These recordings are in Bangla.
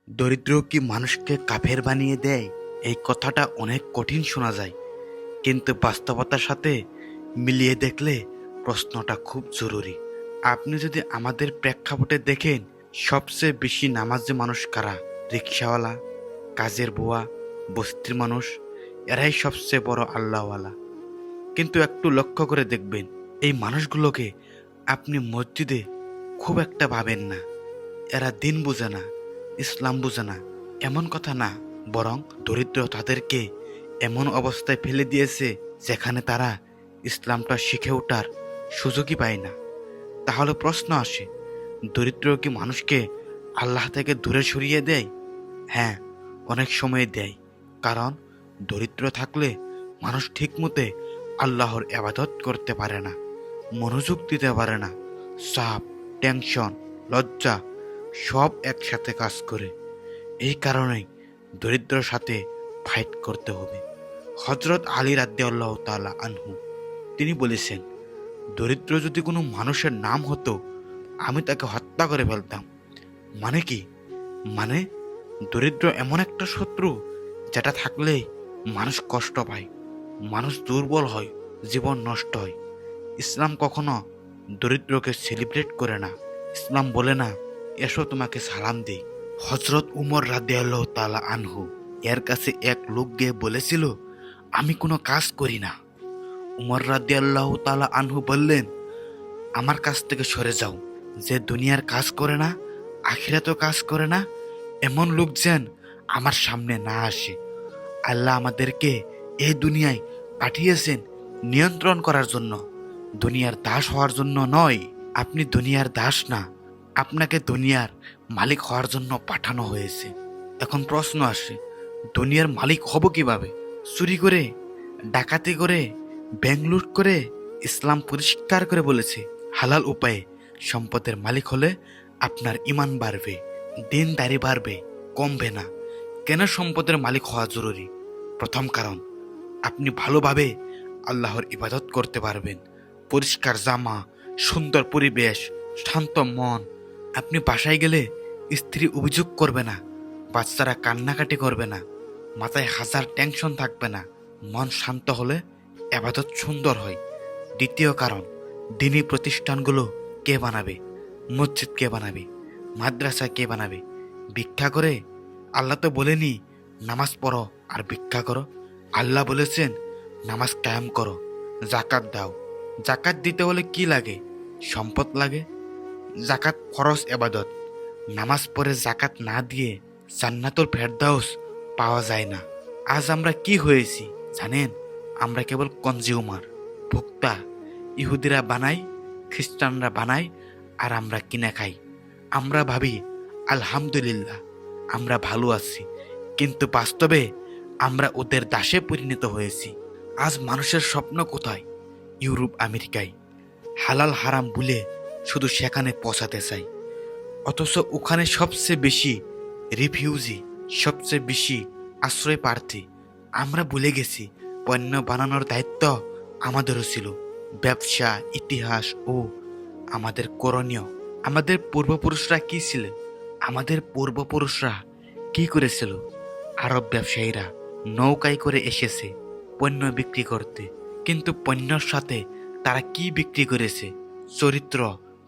দরিদ্র কি মানুষকে কাফের বানিয়ে দেয়? এই কথাটা অনেক কঠিন শোনা যায়, কিন্তু বাস্তবতার সাথে মিলিয়ে দেখলে প্রশ্নটা খুব জরুরি। আপনি যদি আমাদের প্রেক্ষাপটে দেখেন, সবচেয়ে বেশি নামাজি মানুষ কারা? রিক্সাওয়ালা, কাজের বুয়া, বস্তির মানুষ, এরাই সবচেয়ে বড় আল্লাহওয়ালা। কিন্তু একটু লক্ষ্য করে দেখবেন, এই মানুষগুলোকে আপনি মসজিদে খুব একটা ভাবেন না। এরা দিন বুঝে না, ইসলাম বুঝে না, এমন কথা না, বরং দরিদ্র তাদেরকে এমন অবস্থায় ফেলে দিয়েছে যেখানে তারা ইসলামটা শিখে ওঠার সুযোগই পায় না। তাহলে প্রশ্ন আসে, দরিদ্র কি মানুষকে আল্লাহ থেকে দূরে সরিয়ে দেয়? হ্যাঁ, অনেক সময় দেয়। কারণ দরিদ্র থাকলে মানুষ ঠিকমতো আল্লাহর ইবাদত করতে পারে না, মনোযোগ দিতে পারে না। চাপ, টেনশন, লজ্জা সব একসাথে কাজ করে। এই কারণেই দরিদ্রর সাথে ফাইট করতে হবে। হযরত আলী রাদিয়াল্লাহু তাআলা আনহু তিনি বলেছেন, দরিদ্র যদি কোনো মানুষের নাম হতো, আমি তাকে হত্যা করে ফেলতাম। মানে কি? মানে দরিদ্র এমন একটা শত্রু যেটা থাকলেই মানুষ কষ্ট পায়, মানুষ দুর্বল হয়, জীবন নষ্ট হয়। ইসলাম কখনো দরিদ্রকে সেলিব্রেট করে না। ইসলাম বলে না, এসো তোমাকে সালাম দিই। হযরত উমর রাদিয়াল্লাহু তাআলা আনহু এর কাছে এক লোক গিয়ে বলেছিল, আমি কোনো কাজ করি না। উমর রাদিয়াল্লাহু তাআলা আনহু বললেন, আমার কাছ থেকে সরে যাও। যে দুনিয়ার কাজ করে না, আখিরাতেও কাজ করে না, এমন লোক যেন আমার সামনে না আসে। আল্লাহ আমাদেরকে এই দুনিয়ায় পাঠিয়েছেন নিয়ন্ত্রণ করার জন্য, দুনিয়ার দাস হওয়ার জন্য নয়। আপনি দুনিয়ার দাস না, আপনাকে দুনিয়ার মালিক হওয়ার জন্য পাঠানো হয়েছে। এখন প্রশ্ন আসে, দুনিয়ার মালিক হব কিভাবে? চুরি করে, ডাকাতি করে, ব্যাংক লুট করে? ইসলাম পরিষ্কার করে বলেছে, হালাল উপায়ে সম্পদের মালিক হলে আপনার ঈমান বাড়বে, দিনদারি বাড়বে, কমবে না। কেন সম্পদের মালিক হওয়া জরুরি? প্রথম কারণ, আপনি ভালোভাবে আল্লাহর ইবাদত করতে পারবেন। পরিষ্কার জামা, সুন্দর পরিবেশ, শান্ত মন। আপনি বাসায় গেলে স্ত্রী অভিযোগ করবে না, বাচ্চারা কান্নাকাটি করবে না, মাথায় হাজার টেনশন থাকবে না। মন শান্ত হলে ইবাদত সুন্দর হয়। দ্বিতীয় কারণ, দিনী প্রতিষ্ঠানগুলো কে বানাবে? মসজিদ কে বানাবে? মাদ্রাসা কে বানাবে? ভিক্ষা করে? আল্লাহ তো বলেনি নামাজ পড়ো আর ভিক্ষা করো। আল্লাহ বলেছেন নামাজ কায়েম করো, জাকাত দাও। জাকাত দিতে হলে কি লাগে? সম্পদ লাগে। জাকাত ফরজ ইবাদত। নামাজ পড়ে জাকাত না দিয়ে জান্নাতুল ফেরদাউস পাওয়া যায় না। আজ আমরা কি হয়েছি জানেন? আমরা কেবল কনজিউমার, ভোক্তা। ইহুদিরা বানায়, খ্রিস্টানরা বানায়, আর আমরা কিনে খাই। আমরা ভাবি আলহামদুলিল্লাহ আমরা ভালো আছি, কিন্তু বাস্তবে আমরা ওদের দাসে পরিণত হয়েছি। আজ মানুষের স্বপ্ন কোথায়? ইউরোপ, আমেরিকায়। হালাল হারাম ভুলে শুধু সেখানে পৌঁছাতে চাই, অথচ ওখানে সবচেয়ে বেশি রিফিউজি, সবচেয়ে বেশি আশ্রয় প্রার্থী। আমরা ভুলে গেছি পণ্য বানানোর দায়িত্ব আমাদেরও ছিল। ব্যবসা, ইতিহাস ও আমাদের করণীয়। আমাদের পূর্বপুরুষরা কি ছিলেন? আমাদের পূর্বপুরুষরা কি করেছিল? আরব ব্যবসায়ীরা নৌকায় করে এসেছে পণ্য বিক্রি করতে, কিন্তু পণ্যর সাথে তারা কি বিক্রি করেছে? চরিত্র,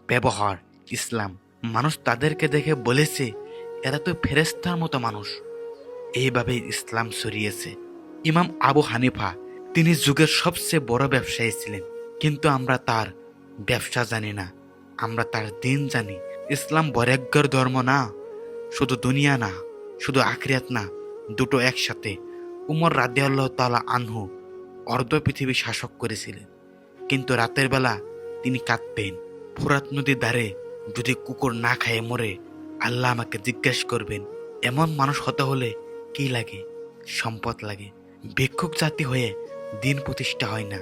ব্যবহার, ইসলাম। মানুষ তাদেরকে দেখে বলেছে, এরা তো ফেরেশতার মতো মানুষ। এইভাবে ইসলাম ছড়িয়েছে। ইমাম আবু হানিফা তিনি যুগের সবচেয়ে বড় ব্যবসায়ী ছিলেন, কিন্তু আমরা তার ব্যবসা জানি না, আমরা তার দিন জানি। ইসলাম বৈরাগ্যের ধর্ম না, শুধু দুনিয়া না, শুধু আখিরাত না, দুটো একসাথে। উমর রাদিয়াল্লাহু তাআলা আনহু অর্ধ পৃথিবী শাসক করেছিলেন, কিন্তু রাতের বেলা তিনি কাঁদতেন। ফোরাত নদীর ধারে যদি কুকুর না খায় মরে, আল্লাহ আমাকে জিজ্ঞেস করবেন। এমন মানুষ হতে হলে কি লাগে? সম্পদ লাগে। ভিক্ষুক জাতি হয়ে দিন প্রতিষ্ঠা হয় না।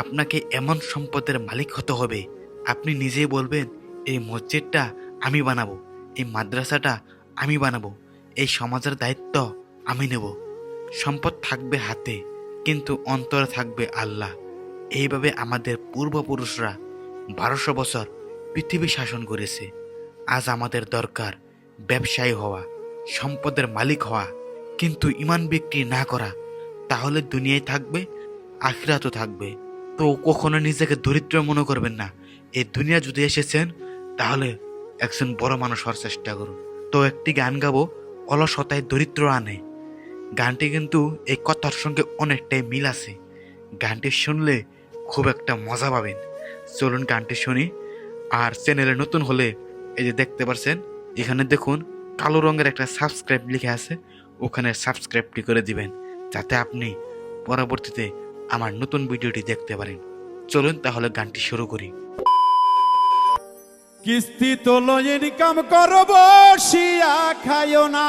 আপনাকে এমন সম্পদের মালিক হতে হবে, আপনি নিজেই বলবেন, এই মসজিদটা আমি বানাবো, এই মাদ্রাসাটা আমি বানাবো, এই সমাজের দায়িত্ব আমি নেব। সম্পদ থাকবে হাতে, কিন্তু অন্তরে থাকবে আল্লাহ। এইভাবে আমাদের পূর্বপুরুষরা 1200 বছর পৃথিবী শাসন করেছে। আজ আমাদের দরকার ব্যবসায়ী হওয়া, সম্পদের মালিক হওয়া, কিন্তু ইমান বিক্রি না করা, তাহলে দুনিয়ায় থাকবে, আখিরাতও থাকবে। তো কখনো নিজেকে দরিদ্র মনে করবেন না। এই দুনিয়া যদি এসেছেন তাহলে একজন বড় মানুষ হওয়ার চেষ্টা করুন। তো একটি গান গাবো, অলসতায় দরিদ্র আনে। গানটি কিন্তু এই কথার সঙ্গে অনেকটাই মিল আছে। গানটি শুনলে খুব একটা মজা পাবেন। চলুন গানটি শুনি। আর চ্যানেলে নতুন হলে এই যে দেখতে পাচ্ছেন, এখানে দেখুন কালো রঙের একটা সাবস্ক্রাইব লিখে আছে, ওখানে সাবস্ক্রাইবটি করে দিবেন যাতে আপনি পরবর্তীতে আমার নতুন ভিডিওটি দেখতে পারেন। চলুন তাহলে গানটি শুরু করি। কিস্তি তোলো ইনকাম করো বসিয়া খাইও না,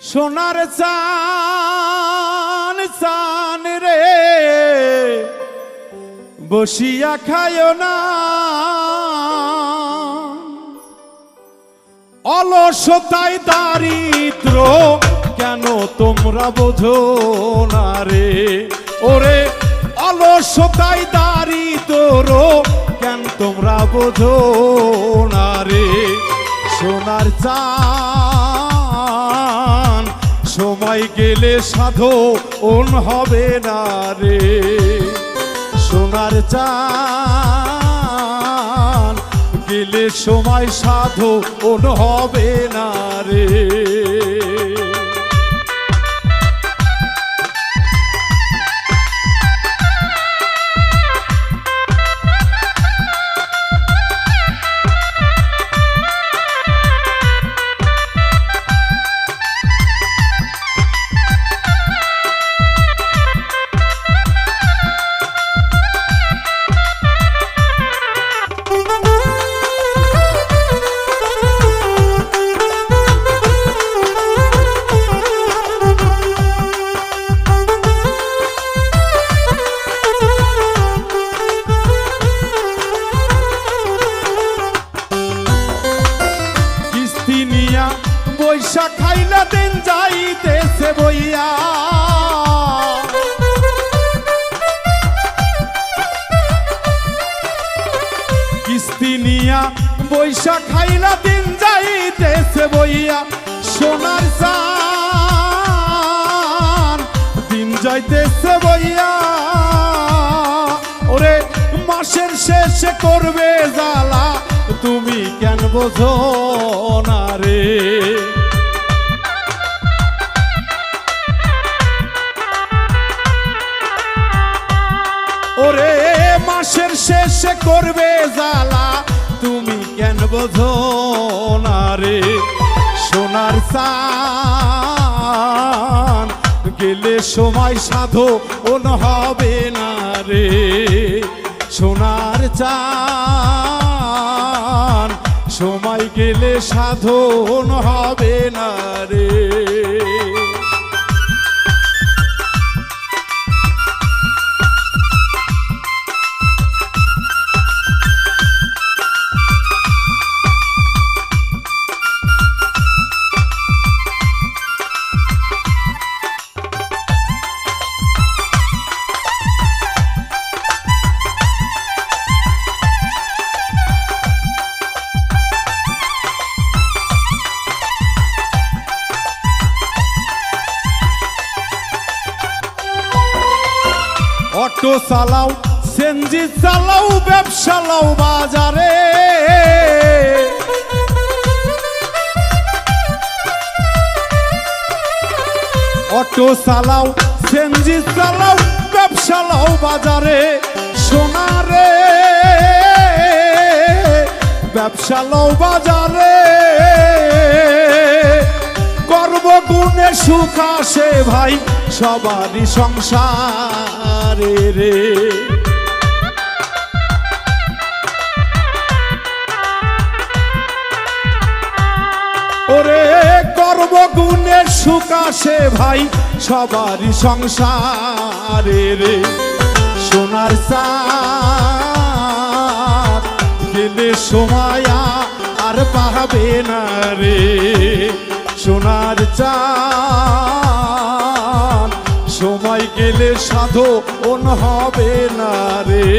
সোনার চান চান রে বসিয়া খাইও না, অলসতায় দারিদ্র কেন তোমরা বোঝো না রে, ওরে অলসতায় দারিদ্র কেন তোমরা বোঝো না রে, সোনার চান সময় গেলে সাধন হবে না রে, সোনার চান গেলে সময় সাধন হবে না রে। পয়সা খাইলা দিন যাইতেছে বইয়া, কিস্তি নিয়া পয়সা খাইলা দিন যাইতেছে বইয়া, সোনার চান দিন যাইতেছে বইয়া, ওরে মাসের শেষে করবে জ্বালা তুমি কেন বোঝো না রে, ওরে মাসের শেষে করবে জ্বালা তুমি কেন বোঝো না রে, সোনার চান গেলে সময় সাধন হবে না রে, সোনার চান সময় গেলে সাধন হবে না রে। অটো চালাও, সেনজি চালাও, ব্যবসা লাও বাজারে, অটো চালাও, সেনজি চালাও, ব্যবসা লাও বাজারে, সোনারে ব্যবসা লাও বাজারে, কর্মগুণে সুখ আসে ভাই সবারই সংসারে রে, ওরে কর্মগুণে সুখ আসে ভাই সবারই সংসারে রে, সোনার চাঁদ গেলে সময় আর পাবে না রে, সোনার চাঁদ সময় গেলে সাধন হবে না রে।